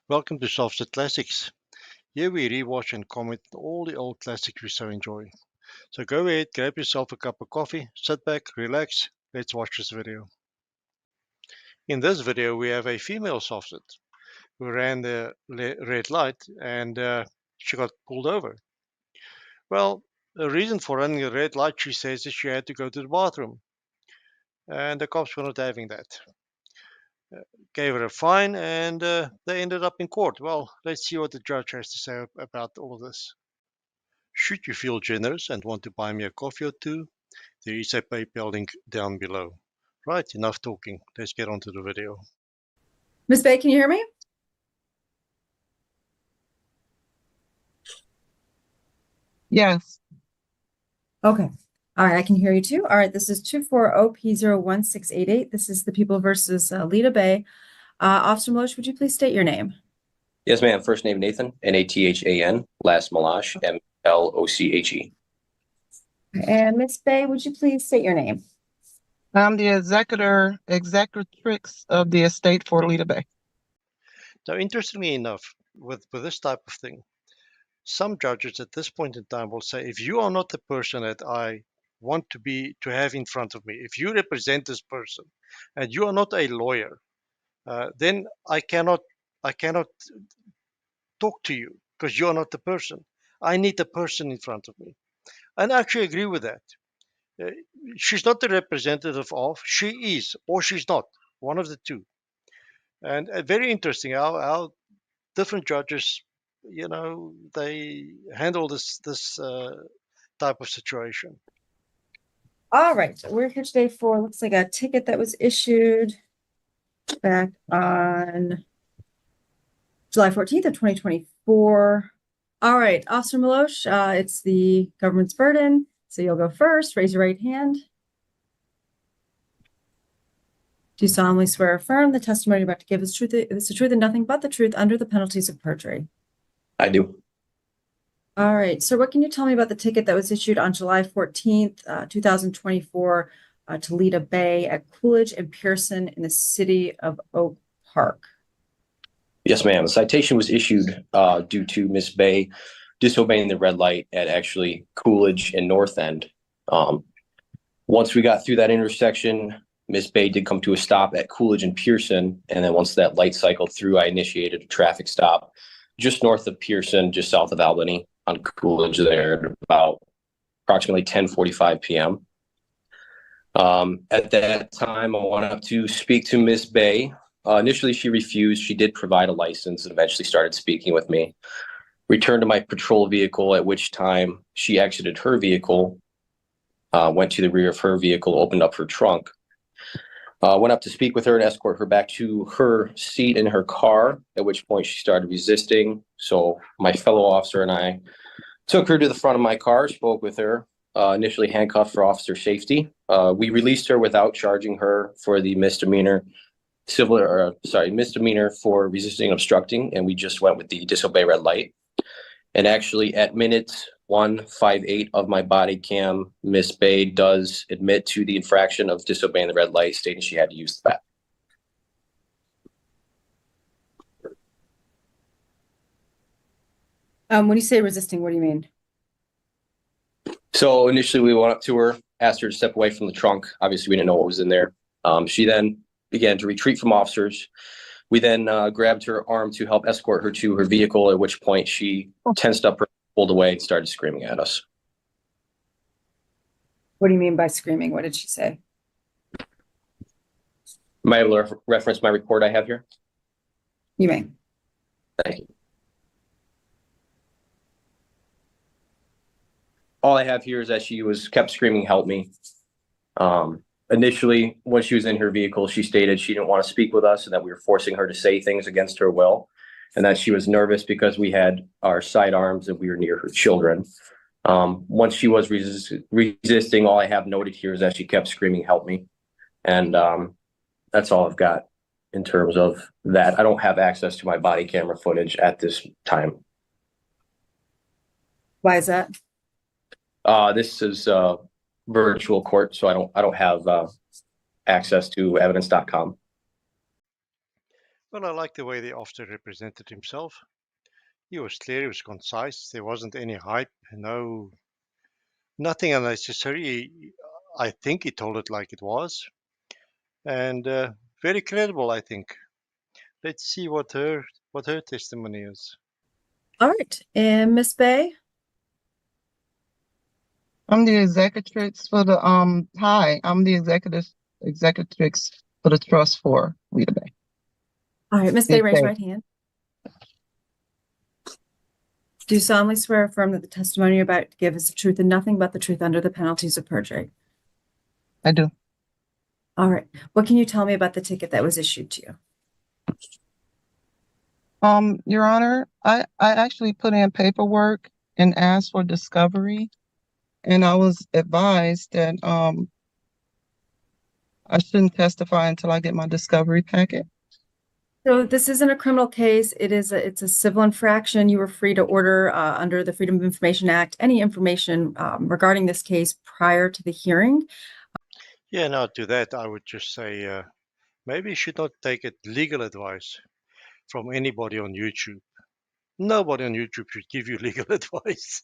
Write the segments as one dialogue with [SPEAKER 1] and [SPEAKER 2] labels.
[SPEAKER 1] Welcome to SovCit Classics. Here we rewatch and comment on all the old classics we so enjoy. So go ahead, grab yourself a cup of coffee, sit back, relax, let's watch this video. In this video we have a female SovCit who ran the red light and she got pulled over. Well, the reason for running a red light, she says, is she had to go to the bathroom. And the cops were not having that. Gave her a fine and they ended up in court. Well, let's see what the judge has to say about all of this. Should you feel generous and want to buy me a coffee or two, there is a PayPal link down below. Right, enough talking. Let's get on to the video.
[SPEAKER 2] Ms. Bay, can you hear me?
[SPEAKER 3] Yes.
[SPEAKER 2] Okay. All right, I can hear you too. All right, this is 240P01688. This is the People versus Lita Bay. Officer Milosh, would you please state your name?
[SPEAKER 4] Yes, ma'am. First name Nathan, Nathan. Last Milosh, Mloche.
[SPEAKER 2] And Ms. Bay, would you please state your name?
[SPEAKER 3] I'm the executrix of the estate for Lita Bay.
[SPEAKER 1] Now, interestingly enough, with this type of thing, some judges at this point in time will say, if you are not the person that I want to have in front of me, if you represent this person and you are not a lawyer, then I cannot talk to you because you are not the person. I need the person in front of me. And I actually agree with that. She's not the representative of, she is, or she's not, one of the two. And very interesting how different judges, they handle this type of situation.
[SPEAKER 2] All right, so we're here today for, looks like a ticket that was issued back on July 14th of 2024. All right, Officer Milosh, it's the government's burden. So you'll go first. Raise your right hand. Do you solemnly swear or affirm the testimony you're about to give is the truth and nothing but the truth under the penalties of perjury?
[SPEAKER 4] I do.
[SPEAKER 2] All right. So what can you tell me about the ticket that was issued on July 14th, 2024 to Lita Bay at Coolidge and Pearson in the city of Oak Park?
[SPEAKER 4] Yes, ma'am. The citation was issued due to Miss Bay disobeying the red light at actually Coolidge and North End. Once we got through that intersection, Miss Bay did come to a stop at Coolidge and Pearson. And then once that light cycled through, I initiated a traffic stop just north of Pearson, just south of Albany on Coolidge there at about approximately 10:45 p.m. At that time, I went up to speak to Miss Bay. Initially, she refused. She did provide a license and eventually started speaking with me. Returned to my patrol vehicle, at which time she exited her vehicle, went to the rear of her vehicle, opened up her trunk. Went up to speak with her and escort her back to her seat in her car, at which point she started resisting. So my fellow officer and I took her to the front of my car, spoke with her, initially handcuffed for officer safety. We released her without charging her for the misdemeanor for resisting and obstructing, and we just went with the disobey red light. And actually at minute 158 of my body cam, Miss Bay does admit to the infraction of disobeying the red light, stating she had to use the bathroom.
[SPEAKER 2] When you say resisting, what do you mean?
[SPEAKER 4] So initially we went up to her, asked her to step away from the trunk. Obviously we didn't know what was in there. She then began to retreat from officers. We then grabbed her arm to help escort her to her vehicle, at which point she tensed up, pulled away, and started screaming at us.
[SPEAKER 2] What do you mean by screaming? What did she say?
[SPEAKER 4] Am I able to reference my report I have here?
[SPEAKER 2] You may.
[SPEAKER 4] Thank you. All I have here is that she kept screaming, "Help me." Initially, when she was in her vehicle, she stated she didn't want to speak with us and that we were forcing her to say things against her will, and that she was nervous because we had our sidearms and we were near her children. Once she was resisting, all I have noted here is that she kept screaming, "Help me." And that's all I've got in terms of that. I don't have access to my body camera footage at this time.
[SPEAKER 2] Why is that?
[SPEAKER 4] This is virtual court, so I don't have access to evidence.com.
[SPEAKER 1] Well, I like the way the officer represented himself. He was clear, he was concise. There wasn't any hype, nothing unnecessary. I think he told it like it was, and very credible, I think. Let's see what her testimony is.
[SPEAKER 2] All right, and Miss Bay?
[SPEAKER 3] I'm the executrix for the I'm the executrix for the trust for Lita Bay.
[SPEAKER 2] All right, Miss Bay, raise your right hand. Do you solemnly swear or affirm that the testimony you're about to give is the truth and nothing but the truth under the penalties of perjury?
[SPEAKER 3] I do.
[SPEAKER 2] All right. What can you tell me about the ticket that was issued to you?
[SPEAKER 3] Your Honor, I actually put in paperwork and asked for discovery, and I was advised that I shouldn't testify until I get my discovery packet.
[SPEAKER 2] So this isn't a criminal case. It's a civil infraction. You were free to order under the Freedom of Information Act any information regarding this case prior to the hearing.
[SPEAKER 1] Yeah, now to that, I would just say maybe you should not take legal advice from anybody on YouTube. Nobody on YouTube should give you legal advice.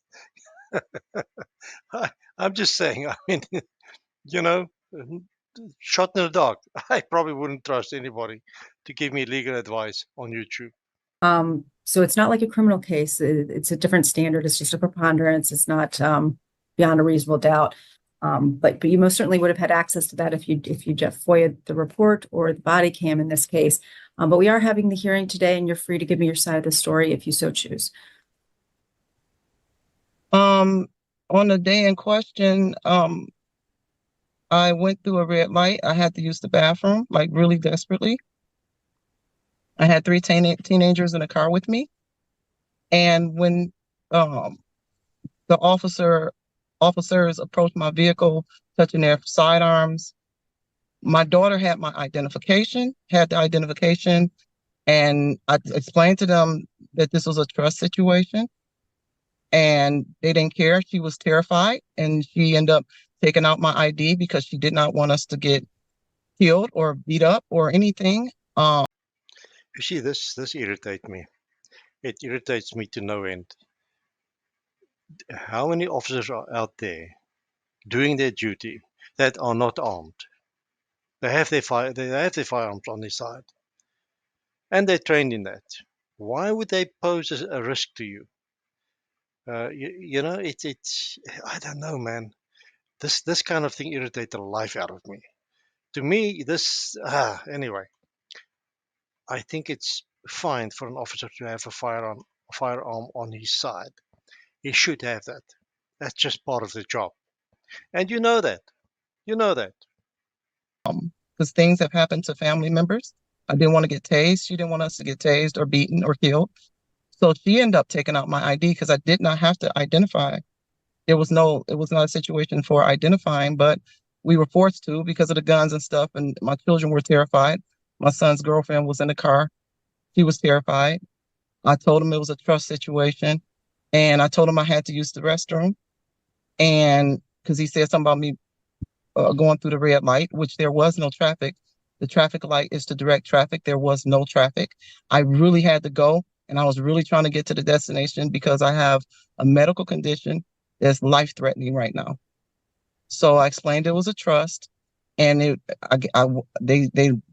[SPEAKER 1] I'm just saying, I mean, you know, shot in the dark. I probably wouldn't trust anybody to give me legal advice on YouTube.
[SPEAKER 2] So it's not like a criminal case. It's a different standard. It's just a preponderance. It's not beyond a reasonable doubt. But you most certainly would have had access to that if you just FOIA'd the report or the body cam in this case. But we are having the hearing today, and you're free to give me your side of the story if you so choose.
[SPEAKER 3] On the day in question, I went through a red light. I had to use the bathroom, like really desperately. I had 3 teenagers in a car with me. And when the officers approached my vehicle, touching their sidearms, my daughter had the identification, and I explained to them that this was a trust situation, and they didn't care. She was terrified, and she ended up taking out my ID because she did not want us to get killed or beat up or anything.
[SPEAKER 1] You see, this irritates me. It irritates me to no end. How many officers are out there doing their duty that are not armed? They have their firearms on their side, and they're trained in that. Why would they pose a risk to you? It's I don't know, man. This kind of thing irritates the life out of me. To me, anyway. I think it's fine for an officer to have a firearm on his side. He should have that. That's just part of the job. And you know that. You know that.
[SPEAKER 3] Because things have happened to family members. I didn't want to get tased. She didn't want us to get tased or beaten or killed. So she ended up taking out my ID because I did not have to identify. It was not a situation for identifying, but we were forced to because of the guns and stuff. And my children were terrified. My son's girlfriend was in the car. She was terrified. I told him it was a trust situation. And I told him I had to use the restroom. And because he said something about me going through the red light, which there was no traffic. The traffic light is to direct traffic. There was no traffic. I really had to go, and I was really trying to get to the destination because I have a medical condition that's life-threatening right now. So I explained it was a trust, and they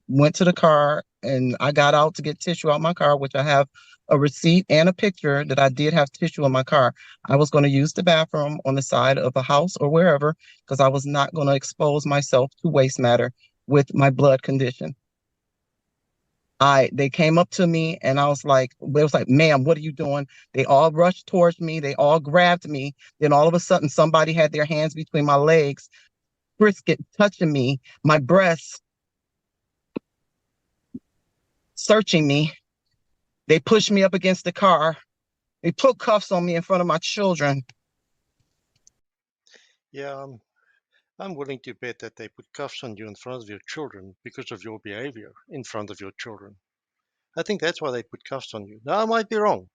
[SPEAKER 3] went to the car, and I got out to get tissue out my car, which I have a receipt and a picture that I did have tissue in my car. I was going to use the bathroom on the side of a house or wherever because I was not going to expose myself to waste matter with my blood condition. They came up to me and it was like, ma'am, what are you doing? They all rushed towards me. They all grabbed me. Then all of a sudden, somebody had their hands between my legs, brisket touching me, my breasts, searching me. They pushed me up against the car. They put cuffs on me in front of my children.
[SPEAKER 1] Yeah, I'm willing to bet that they put cuffs on you in front of your children because of your behavior in front of your children. I think that's why they put cuffs on you. Now, I might be wrong.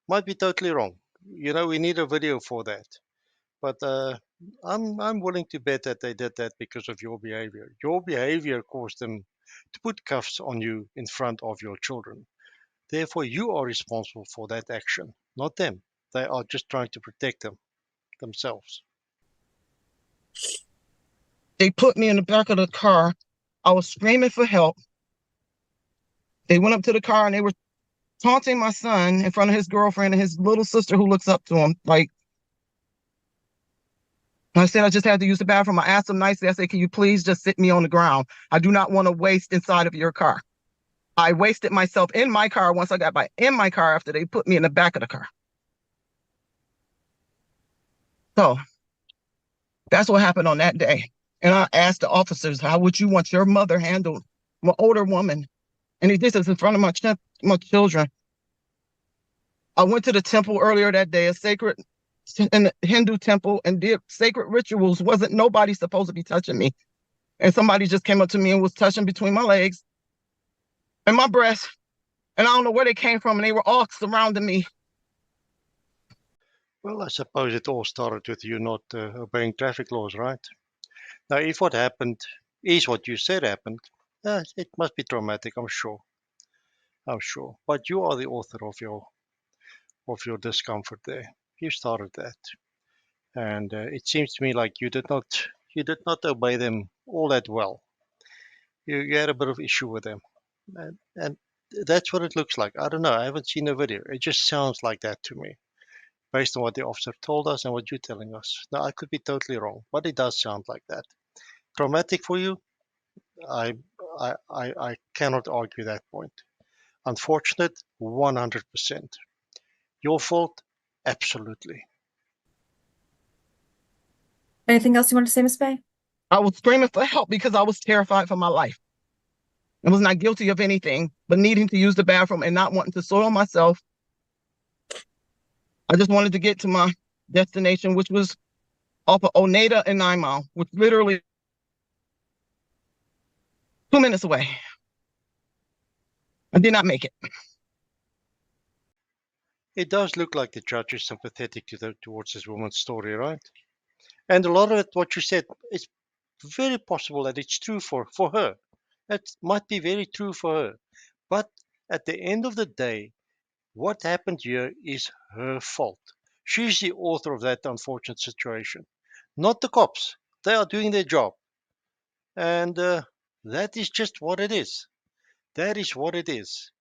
[SPEAKER 1] Might be totally wrong. We need a video for that. But I'm willing to bet that they did that because of your behavior. Your behavior caused them to put cuffs on you in front of your children. Therefore, you are responsible for that action, not them. They are just trying to protect themselves.
[SPEAKER 3] They put me in the back of the car. I was screaming for help. They went up to the car and they were taunting my son in front of his girlfriend and his little sister who looks up to him. Like, I said, I just had to use the bathroom. I asked them nicely. I said, can you please just sit me on the ground? I do not want to waste inside of your car. I wasted myself in my car once I got back in my car after they put me in the back of the car. So that's what happened on that day. And I asked the officers, how would you want your mother handled? I'm an older woman. And he did this in front of my children. I went to the temple earlier that day, a sacred in the Hindu temple, and did sacred rituals. Wasn't nobody supposed to be touching me. And somebody just came up to me and was touching between my legs and my breast. And I don't know where they came from, and they were all surrounding me.
[SPEAKER 1] Well, I suppose it all started with you not obeying traffic laws, right? Now, if what happened is what you said happened, it must be traumatic, I'm sure. I'm sure. But you are the author of your discomfort there. You started that. And it seems to me like you did not obey them all that well. You had a bit of issue with them. And that's what it looks like. I don't know. I haven't seen a video. It just sounds like that to me, based on what the officer told us and what you're telling us. Now, I could be totally wrong, but it does sound like that. Traumatic for you? I cannot argue that point. Unfortunate? 100%. Your fault? Absolutely.
[SPEAKER 2] Anything else you want to say, Ms. Bay?
[SPEAKER 3] I was screaming for help because I was terrified for my life. I was not guilty of anything, but needing to use the bathroom and not wanting to soil myself. I just wanted to get to my destination, which was off of Oneida and 9 Mile, which literally 2 minutes away. I did not make it.
[SPEAKER 1] It does look like the judge is sympathetic towards this woman's story, right? And a lot of it, what you said, it's very possible that it's true for her. It might be very true for her. But at the end of the day, what happened here is her fault. She's the author of that unfortunate situation, not the cops. They are doing their job. And that is just what it is. That is what it is,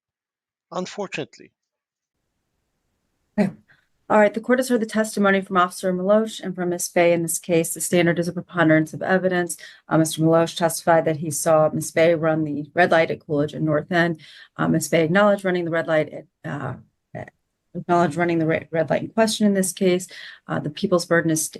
[SPEAKER 1] unfortunately.
[SPEAKER 2] Okay. All right, the court has heard the testimony from Officer Milosh and from Ms. Bay in this case. The standard is a preponderance of evidence. Mr. Milosh testified that he saw Ms. Bay run the red light at Coolidge and North End. Ms. Bay acknowledged running the red light in question in this case. The people's burden is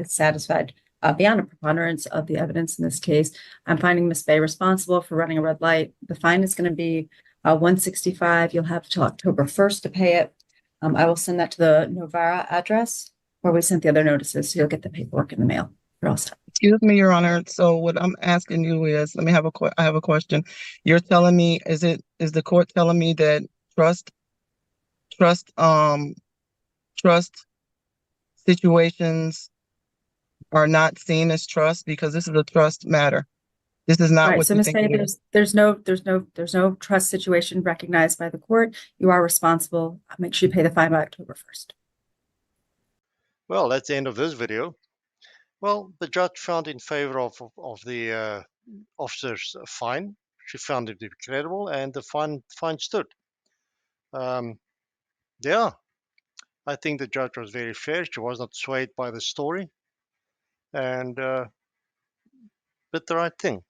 [SPEAKER 2] satisfied beyond a preponderance of the evidence in this case. I'm finding Ms. Bay responsible for running a red light. The fine is going to be $165. You'll have till October 1st to pay it. I will send that to the Novara address where we sent the other notices, so you'll get the paperwork in the mail. You're all set.
[SPEAKER 3] Excuse me, Your Honor. So what I'm asking you is, I have a question. You're telling me, is the court telling me that trust situations are not seen as trust because this is a trust matter? This is not
[SPEAKER 2] Right.
[SPEAKER 3] what
[SPEAKER 2] So
[SPEAKER 3] you
[SPEAKER 2] Ms.
[SPEAKER 3] think
[SPEAKER 2] Bay,
[SPEAKER 3] it is.
[SPEAKER 2] there's no trust situation recognized by the court. You are responsible. Make sure you pay the fine by October 1st.
[SPEAKER 1] Well, that's the end of this video. Well, the judge found in favor of the officer's fine. She found it to be credible, and the fine stood. Yeah, I think the judge was very fair. She was not swayed by the story, and did the right thing.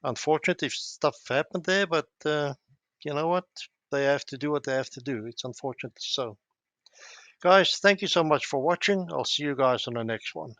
[SPEAKER 1] Unfortunate if stuff happened there, but you know what? They have to do what they have to do. It's unfortunate so. Guys, thank you so much for watching. I'll see you guys on the next one.